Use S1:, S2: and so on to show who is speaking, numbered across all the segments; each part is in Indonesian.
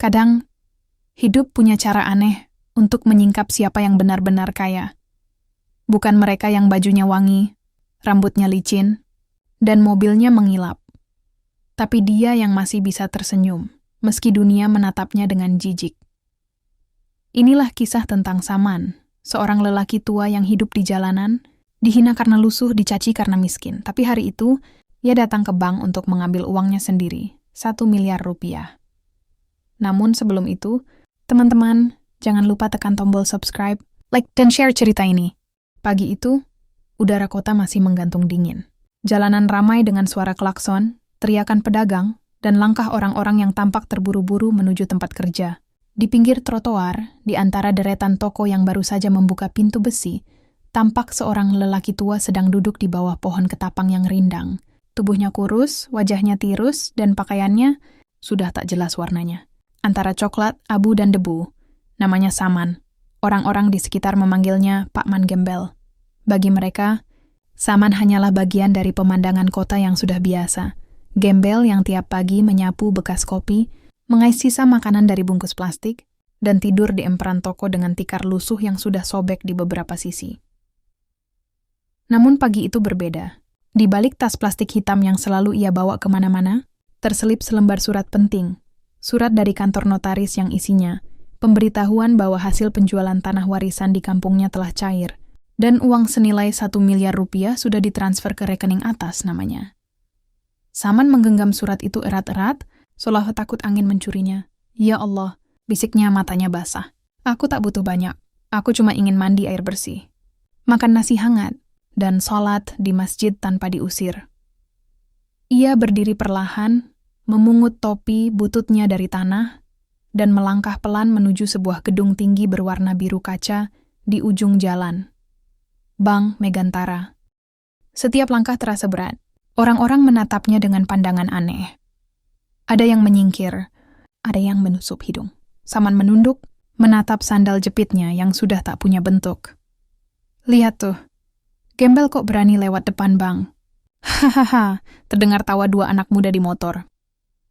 S1: Kadang, hidup punya cara aneh untuk menyingkap siapa yang benar-benar kaya. Bukan mereka yang bajunya wangi, rambutnya licin, dan mobilnya mengilap. Tapi dia yang masih bisa tersenyum, meski dunia menatapnya dengan jijik. Inilah kisah tentang Saman, seorang lelaki tua yang hidup di jalanan, dihina karena lusuh, dicaci karena miskin. Tapi hari itu, ia datang ke bank untuk mengambil uangnya sendiri, 1 miliar rupiah. Namun sebelum itu, teman-teman, jangan lupa tekan tombol subscribe, like, dan share cerita ini. Pagi itu, udara kota masih menggantung dingin. Jalanan ramai dengan suara klakson, teriakan pedagang, dan langkah orang-orang yang tampak terburu-buru menuju tempat kerja. Di pinggir trotoar, di antara deretan toko yang baru saja membuka pintu besi, tampak seorang lelaki tua sedang duduk di bawah pohon ketapang yang rindang. Tubuhnya kurus, wajahnya tirus, dan pakaiannya sudah tak jelas warnanya. Antara coklat, abu, dan debu, namanya Saman. Orang-orang di sekitar memanggilnya Pak Man Gembel. Bagi mereka, Saman hanyalah bagian dari pemandangan kota yang sudah biasa. Gembel yang tiap pagi menyapu bekas kopi, mengais sisa makanan dari bungkus plastik, dan tidur di emperan toko dengan tikar lusuh yang sudah sobek di beberapa sisi. Namun pagi itu berbeda. Di balik tas plastik hitam yang selalu ia bawa kemana-mana, terselip selembar surat penting. Surat dari kantor notaris yang isinya pemberitahuan bahwa hasil penjualan tanah warisan di kampungnya telah cair, dan uang senilai 1 miliar rupiah sudah ditransfer ke rekening atas namanya. Saman menggenggam surat itu erat-erat, seolah takut angin mencurinya. Ya Allah, bisiknya, matanya basah. Aku tak butuh banyak. Aku cuma ingin mandi air bersih, makan nasi hangat, dan sholat di masjid tanpa diusir. Ia berdiri perlahan, memungut topi bututnya dari tanah, dan melangkah pelan menuju sebuah gedung tinggi berwarna biru kaca di ujung jalan. Bank Megantara. Setiap langkah terasa berat. Orang-orang menatapnya dengan pandangan aneh. Ada yang menyingkir, ada yang menusuk hidung. Saman menunduk, menatap sandal jepitnya yang sudah tak punya bentuk. Lihat tuh, Gembel kok berani lewat depan bank. Hahaha, terdengar tawa dua anak muda di motor.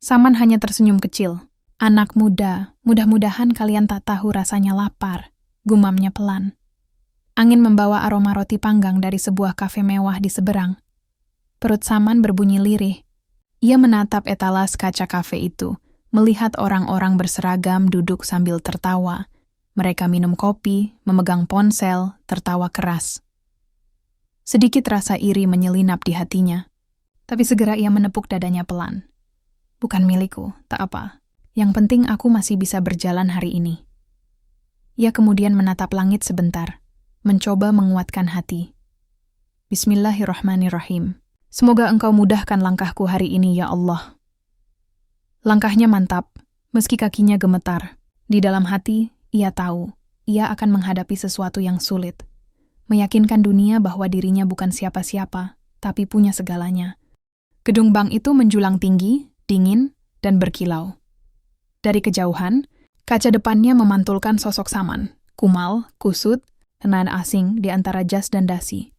S1: Saman hanya tersenyum kecil. Anak muda, mudah-mudahan kalian tak tahu rasanya lapar, gumamnya pelan. Angin membawa aroma roti panggang dari sebuah kafe mewah di seberang. Perut Saman berbunyi lirih. Ia menatap etalas kaca kafe itu, melihat orang-orang berseragam duduk sambil tertawa. Mereka minum kopi, memegang ponsel, tertawa keras. Sedikit rasa iri menyelinap di hatinya, tapi segera ia menepuk dadanya pelan. Bukan milikku, tak apa. Yang penting aku masih bisa berjalan hari ini. Ia kemudian menatap langit sebentar, mencoba menguatkan hati. Bismillahirrahmanirrahim. Semoga engkau mudahkan langkahku hari ini, ya Allah. Langkahnya mantap, meski kakinya gemetar. Di dalam hati, ia tahu, ia akan menghadapi sesuatu yang sulit. Meyakinkan dunia bahwa dirinya bukan siapa-siapa, tapi punya segalanya. Gedung bank itu menjulang tinggi, dingin, dan berkilau. Dari kejauhan, kaca depannya memantulkan sosok Saman, kumal, kusut, dan asing di antara jas dan dasi.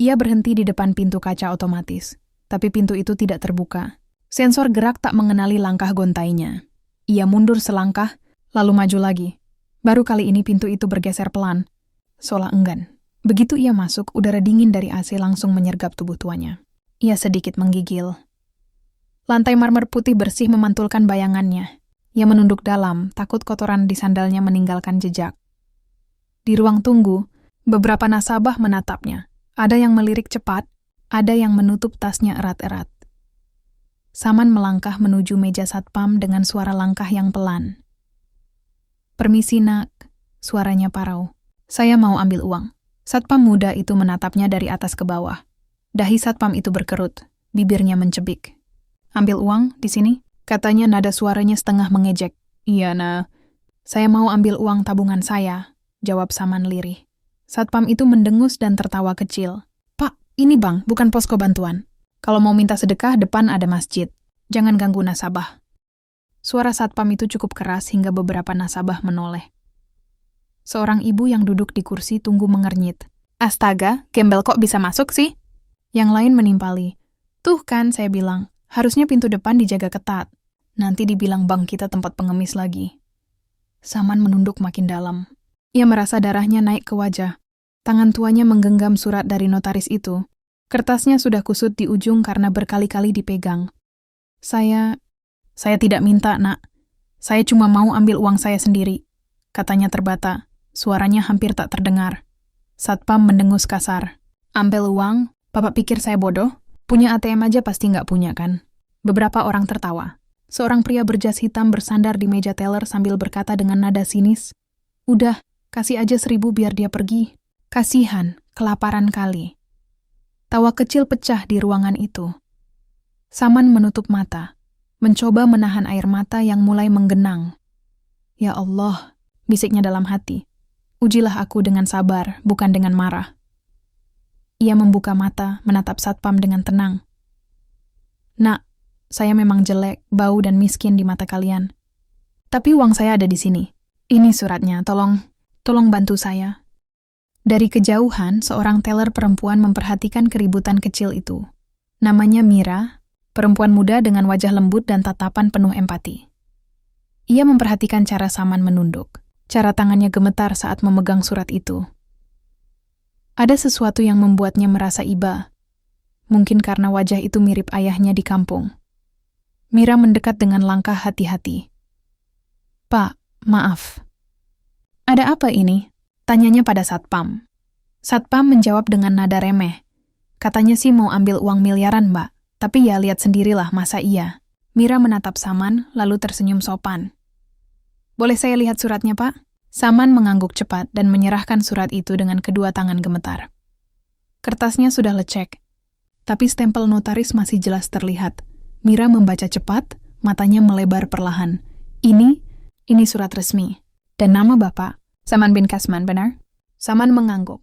S1: Ia berhenti di depan pintu kaca otomatis, tapi pintu itu tidak terbuka. Sensor gerak tak mengenali langkah gontainya. Ia mundur selangkah, lalu maju lagi. Baru kali ini pintu itu bergeser pelan, seolah enggan. Begitu ia masuk, udara dingin dari AC langsung menyergap tubuh tuanya. Ia sedikit menggigil. Lantai marmer putih bersih memantulkan bayangannya. Ia menunduk dalam, takut kotoran di sandalnya meninggalkan jejak. Di ruang tunggu, beberapa nasabah menatapnya. Ada yang melirik cepat, ada yang menutup tasnya erat-erat. Saman melangkah menuju meja satpam dengan suara langkah yang pelan. Permisi nak, suaranya parau. Saya mau ambil uang. Satpam muda itu menatapnya dari atas ke bawah. Dahi satpam itu berkerut, bibirnya mencebik. Ambil uang di sini? Katanya nada suaranya setengah mengejek. Iya nah, saya mau ambil uang tabungan saya, jawab Saman lirih. Satpam itu mendengus dan tertawa kecil. Pak, ini bank, bukan posko bantuan. Kalau mau minta sedekah, depan ada masjid. Jangan ganggu nasabah. Suara satpam itu cukup keras hingga beberapa nasabah menoleh. Seorang ibu yang duduk di kursi tunggu mengernyit. Astaga, Gembel kok bisa masuk sih? Yang lain menimpali. Tuh kan, saya bilang, harusnya pintu depan dijaga ketat. Nanti dibilang bank kita tempat pengemis lagi. Saman menunduk makin dalam. Ia merasa darahnya naik ke wajah. Tangan tuanya menggenggam surat dari notaris itu. Kertasnya sudah kusut di ujung karena berkali-kali dipegang. Saya tidak minta, Nak. Saya cuma mau ambil uang saya sendiri, katanya terbata. Suaranya hampir tak terdengar. Satpam mendengus kasar. Ambil uang? Bapak pikir saya bodoh? Punya ATM aja pasti nggak punya, kan? Beberapa orang tertawa. Seorang pria berjas hitam bersandar di meja teller sambil berkata dengan nada sinis, "Udah, kasih aja 1.000 biar dia pergi." Kasihan, kelaparan kali. Tawa kecil pecah di ruangan itu. Saman menutup mata, mencoba menahan air mata yang mulai menggenang. "Ya Allah," bisiknya dalam hati. "Ujilah aku dengan sabar, bukan dengan marah." Ia membuka mata, menatap satpam dengan tenang. "Nak, saya memang jelek, bau dan miskin di mata kalian. Tapi uang saya ada di sini. Ini suratnya, tolong bantu saya." Dari kejauhan, seorang teller perempuan memperhatikan keributan kecil itu. Namanya Mira, perempuan muda dengan wajah lembut dan tatapan penuh empati. Ia memperhatikan cara Saman menunduk, cara tangannya gemetar saat memegang surat itu. Ada sesuatu yang membuatnya merasa iba. Mungkin karena wajah itu mirip ayahnya di kampung. Mira mendekat dengan langkah hati-hati. "Pak, maaf." "Ada apa ini?" tanyanya pada satpam. Satpam menjawab dengan nada remeh. "Katanya sih mau ambil uang miliaran, Mbak. Tapi ya lihat sendirilah, masa iya." Mira menatap Saman, lalu tersenyum sopan. "Boleh saya lihat suratnya, Pak?" Saman mengangguk cepat dan menyerahkan surat itu dengan kedua tangan gemetar. Kertasnya sudah lecek, tapi stempel notaris masih jelas terlihat. Mira membaca cepat, matanya melebar perlahan. Ini surat resmi. Dan nama Bapak, Saman bin Kasman, benar?" Saman mengangguk.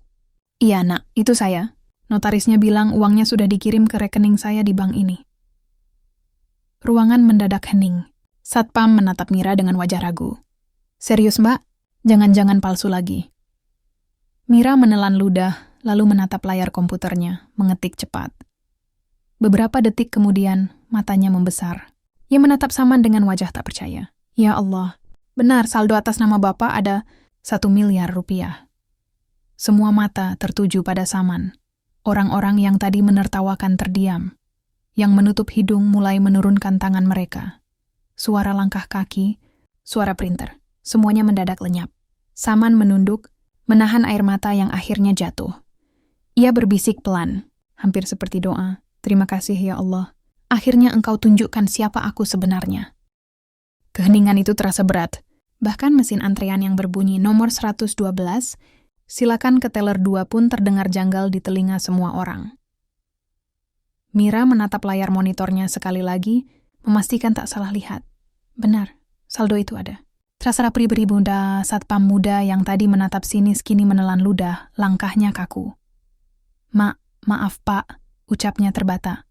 S1: "Iya, Nak, itu saya. Notarisnya bilang uangnya sudah dikirim ke rekening saya di bank ini." Ruangan mendadak hening. Satpam menatap Mira dengan wajah ragu. "Serius, Mbak? Jangan-jangan palsu lagi." Mira menelan ludah, lalu menatap layar komputernya, mengetik cepat. Beberapa detik kemudian, matanya membesar. Ia menatap Saman dengan wajah tak percaya. "Ya Allah, benar saldo atas nama Bapak ada 1 miliar rupiah." Semua mata tertuju pada Saman. Orang-orang yang tadi menertawakan terdiam. Yang menutup hidung mulai menurunkan tangan mereka. Suara langkah kaki, suara printer, semuanya mendadak lenyap. Saman menunduk, menahan air mata yang akhirnya jatuh. Ia berbisik pelan, hampir seperti doa, "Terima kasih ya Allah. Akhirnya Engkau tunjukkan siapa aku sebenarnya." Keheningan itu terasa berat. Bahkan mesin antrean yang berbunyi nomor 112, silakan ke teller 2 pun terdengar janggal di telinga semua orang. Mira menatap layar monitornya sekali lagi, memastikan tak salah lihat. Benar, saldo itu ada. Terasa pribadi muda, satpam muda yang tadi menatap sinis kini menelan ludah, langkahnya kaku. Maaf Pak, ucapnya terbata.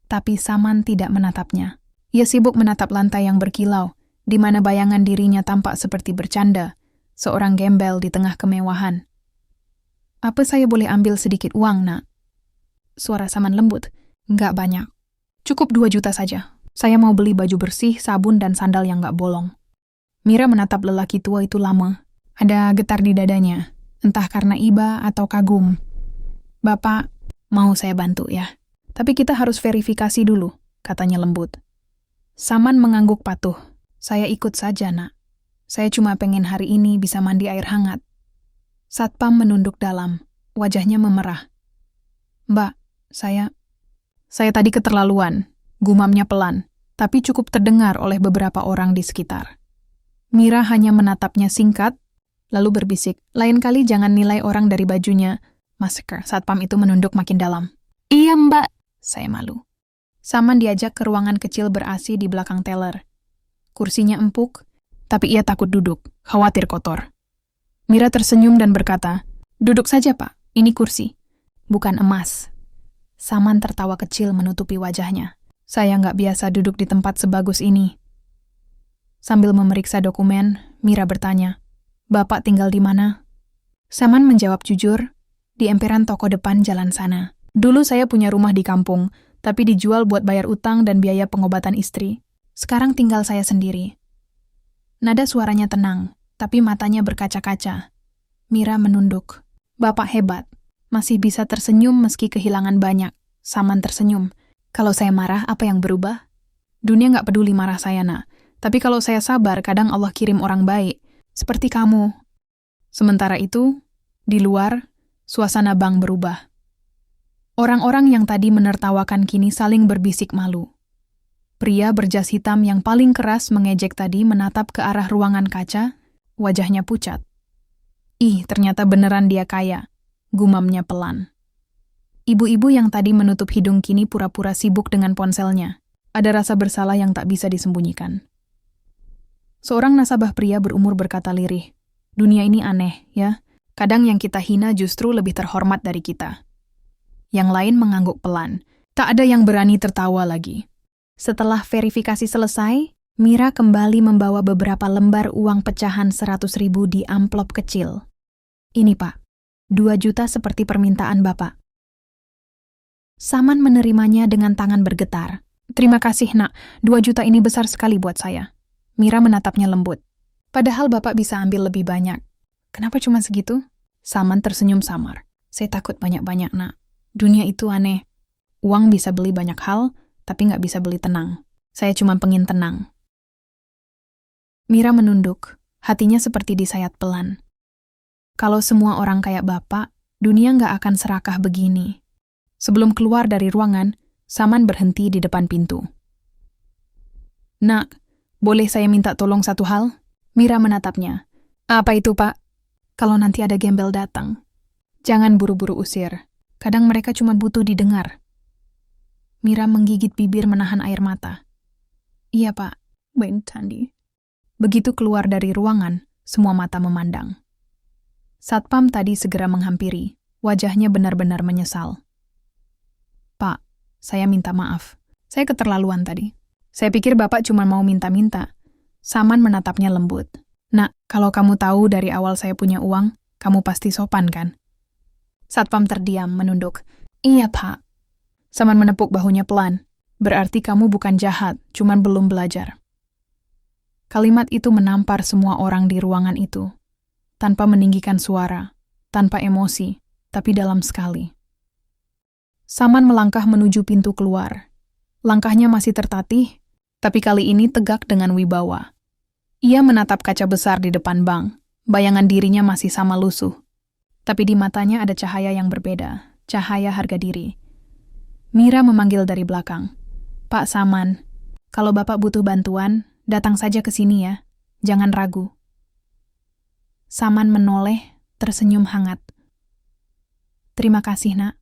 S1: Tapi Saman tidak menatapnya. Ia sibuk menatap lantai yang berkilau, di mana bayangan dirinya tampak seperti bercanda, seorang gembel di tengah kemewahan. "Apa saya boleh ambil sedikit uang, Nak?" Suara Saman lembut. "Nggak banyak. Cukup 2 juta saja. Saya mau beli baju bersih, sabun, dan sandal yang nggak bolong." Mira menatap lelaki tua itu lama. Ada getar di dadanya, entah karena iba atau kagum. "Bapak, mau saya bantu ya? Tapi kita harus verifikasi dulu," katanya lembut. Saman mengangguk patuh. "Saya ikut saja, Nak. Saya cuma pengen hari ini bisa mandi air hangat." Satpam menunduk dalam, wajahnya memerah. "Mbak, saya tadi keterlaluan," gumamnya pelan, tapi cukup terdengar oleh beberapa orang di sekitar. Mira hanya menatapnya singkat, lalu berbisik, "Lain kali jangan nilai orang dari bajunya." Masker, satpam itu menunduk makin dalam. "Iya, Mbak." "Saya malu." Saman diajak ke ruangan kecil ber-AC di belakang teller. Kursinya empuk, tapi ia takut duduk, khawatir kotor. Mira tersenyum dan berkata, "Duduk saja, Pak. Ini kursi. Bukan emas." Saman tertawa kecil menutupi wajahnya. "Saya nggak biasa duduk di tempat sebagus ini." Sambil memeriksa dokumen, Mira bertanya, "Bapak tinggal di mana?" Saman menjawab jujur, "Di emperan toko depan jalan sana. Dulu saya punya rumah di kampung, tapi dijual buat bayar utang dan biaya pengobatan istri. Sekarang tinggal saya sendiri. Nada suaranya tenang, tapi matanya berkaca-kaca. Mira menunduk. Bapak hebat. Masih bisa tersenyum meski kehilangan banyak. Saman tersenyum. Kalau saya marah, apa yang berubah? Dunia nggak peduli marah saya, Nak. Tapi kalau saya sabar, kadang Allah kirim orang baik. Seperti kamu. Sementara itu, di luar, suasana bank berubah. Orang-orang yang tadi menertawakan kini saling berbisik malu. Pria berjas hitam yang paling keras mengejek tadi menatap ke arah ruangan kaca, wajahnya pucat. Ih, ternyata beneran dia kaya, gumamnya pelan. Ibu-ibu yang tadi menutup hidung kini pura-pura sibuk dengan ponselnya. Ada rasa bersalah yang tak bisa disembunyikan. Seorang nasabah pria berumur berkata lirih, dunia ini aneh, ya. Kadang yang kita hina justru lebih terhormat dari kita. Yang lain mengangguk pelan. Tak ada yang berani tertawa lagi. Setelah verifikasi selesai, Mira kembali membawa beberapa lembar uang pecahan 100.000 di amplop kecil. Ini, Pak. 2 juta seperti permintaan Bapak. Saman menerimanya dengan tangan bergetar. Terima kasih, Nak. 2 juta ini besar sekali buat saya. Mira menatapnya lembut. Padahal Bapak bisa ambil lebih banyak. Kenapa cuma segitu? Saman tersenyum samar. Saya takut banyak-banyak, Nak. Dunia itu aneh. Uang bisa beli banyak hal, tapi nggak bisa beli tenang. Saya cuma pengen tenang. Mira menunduk, hatinya seperti disayat pelan. Kalau semua orang kayak Bapak, dunia nggak akan serakah begini. Sebelum keluar dari ruangan, Saman berhenti di depan pintu. Nak, boleh saya minta tolong satu hal? Mira menatapnya. Apa itu, Pak? Kalau nanti ada gembel datang, jangan buru-buru usir. Kadang mereka cuma butuh didengar. Mira menggigit bibir menahan air mata. Iya, Pak. Ben Tandi. Begitu keluar dari ruangan, semua mata memandang. Satpam tadi segera menghampiri. Wajahnya benar-benar menyesal. Pak, saya minta maaf. Saya keterlaluan tadi. Saya pikir Bapak cuma mau minta-minta. Saman menatapnya lembut. Nak, kalau kamu tahu dari awal saya punya uang, kamu pasti sopan kan? Satpam terdiam, menunduk. Iya, Pak. Saman menepuk bahunya pelan. Berarti kamu bukan jahat, cuman belum belajar. Kalimat itu menampar semua orang di ruangan itu. Tanpa meninggikan suara, tanpa emosi, tapi dalam sekali. Saman melangkah menuju pintu keluar. Langkahnya masih tertatih, tapi kali ini tegak dengan wibawa. Ia menatap kaca besar di depan bank. Bayangan dirinya masih sama lusuh. Tapi di matanya ada cahaya yang berbeda, cahaya harga diri. Mira memanggil dari belakang. Pak Saman, kalau Bapak butuh bantuan, datang saja ke sini ya. Jangan ragu. Saman menoleh, tersenyum hangat. Terima kasih, Nak.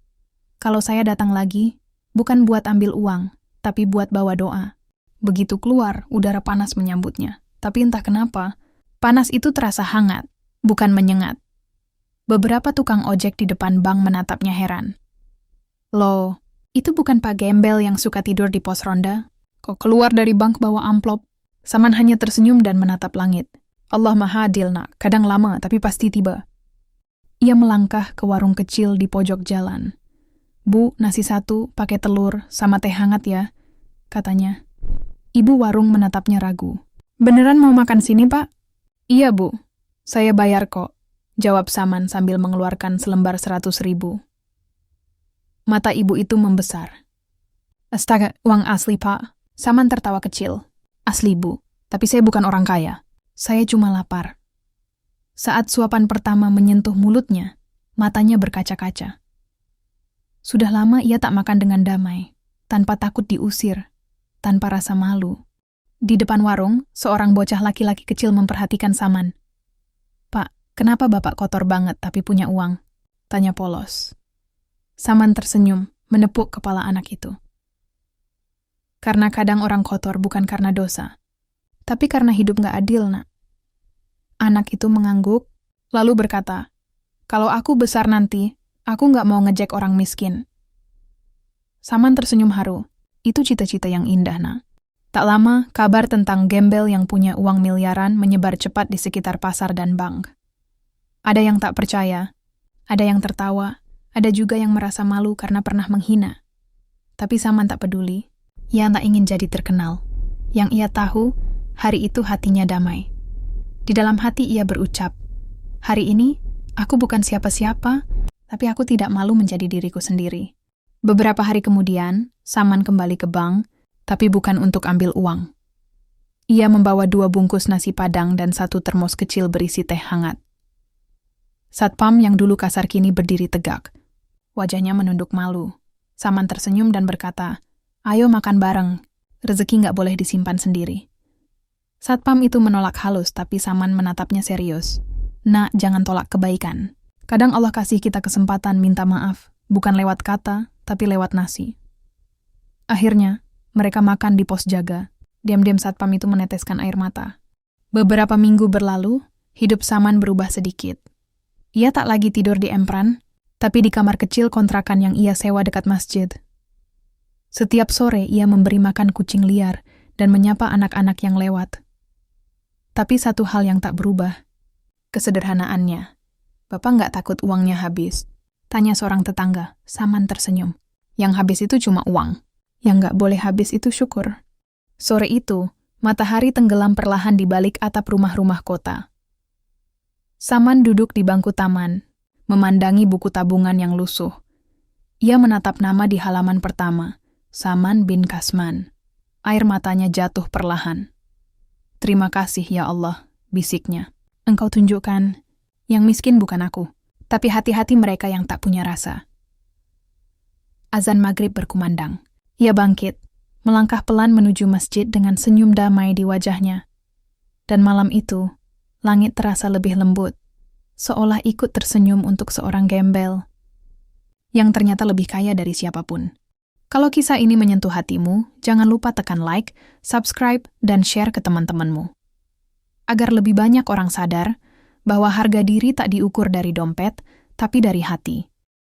S1: Kalau saya datang lagi, bukan buat ambil uang, tapi buat bawa doa. Begitu keluar, udara panas menyambutnya. Tapi entah kenapa, panas itu terasa hangat, bukan menyengat. Beberapa tukang ojek di depan bank menatapnya heran. Loh, itu bukan Pak Gembel yang suka tidur di pos ronda? Kok keluar dari bank bawa amplop? Saman hanya tersenyum dan menatap langit. Allah Maha Adil, Nak. Kadang lama, tapi pasti tiba. Ia melangkah ke warung kecil di pojok jalan. Bu, nasi 1, pakai telur, sama teh hangat ya, katanya. Ibu warung menatapnya ragu. Beneran mau makan sini, Pak? Iya, Bu. Saya bayar kok. Jawab Saman sambil mengeluarkan selembar 100.000. Mata ibu itu membesar. Astaga, uang asli, Pak. Saman tertawa kecil. Asli, Bu. Tapi saya bukan orang kaya. Saya cuma lapar. Saat suapan pertama menyentuh mulutnya, matanya berkaca-kaca. Sudah lama ia tak makan dengan damai, tanpa takut diusir, tanpa rasa malu. Di depan warung, seorang bocah laki-laki kecil memperhatikan Saman. Pak, kenapa Bapak kotor banget tapi punya uang? Tanya polos. Saman tersenyum, menepuk kepala anak itu. Karena kadang orang kotor bukan karena dosa, tapi karena hidup gak adil, Nak. Anak itu mengangguk, lalu berkata, kalau aku besar nanti, aku gak mau ngejek orang miskin. Saman tersenyum haru. Itu cita-cita yang indah, Nak. Tak lama, kabar tentang gembel yang punya uang miliaran menyebar cepat di sekitar pasar dan bank. Ada yang tak percaya, ada yang tertawa, ada juga yang merasa malu karena pernah menghina. Tapi Saman tak peduli. Ia tak ingin jadi terkenal. Yang ia tahu, hari itu hatinya damai. Di dalam hati ia berucap, "Hari ini, aku bukan siapa-siapa, tapi aku tidak malu menjadi diriku sendiri." Beberapa hari kemudian, Saman kembali ke bank, tapi bukan untuk ambil uang. Ia membawa 2 bungkus nasi padang dan 1 termos kecil berisi teh hangat. Satpam yang dulu kasar kini berdiri tegak. Wajahnya menunduk malu. Saman tersenyum dan berkata, "Ayo makan bareng. Rezeki nggak boleh disimpan sendiri." Satpam itu menolak halus, tapi Saman menatapnya serius. "Nak, jangan tolak kebaikan. Kadang Allah kasih kita kesempatan minta maaf, bukan lewat kata, tapi lewat nasi." Akhirnya, mereka makan di pos jaga. Diam-diam Satpam itu meneteskan air mata. Beberapa minggu berlalu, hidup Saman berubah sedikit. Ia tak lagi tidur di empran, tapi di kamar kecil kontrakan yang ia sewa dekat masjid. Setiap sore ia memberi makan kucing liar dan menyapa anak-anak yang lewat. Tapi satu hal yang tak berubah, kesederhanaannya. "Bapak nggak takut uangnya habis?" tanya seorang tetangga. Saman tersenyum. "Yang habis itu cuma uang. Yang nggak boleh habis itu syukur." Sore itu, matahari tenggelam perlahan di balik atap rumah-rumah kota. Saman duduk di bangku taman, memandangi buku tabungan yang lusuh. Ia menatap nama di halaman pertama, Saman bin Kasman. Air matanya jatuh perlahan. "Terima kasih ya Allah," bisiknya. "Engkau tunjukkan, yang miskin bukan aku, tapi hati-hati mereka yang tak punya rasa." Azan maghrib berkumandang. Ia bangkit, melangkah pelan menuju masjid dengan senyum damai di wajahnya. Dan malam itu, langit terasa lebih lembut, seolah ikut tersenyum untuk seorang gembel yang ternyata lebih kaya dari siapapun. Kalau kisah ini menyentuh hatimu, jangan lupa tekan like, subscribe, dan share ke teman-temanmu. Agar lebih banyak orang sadar bahwa harga diri tak diukur dari dompet, tapi dari hati.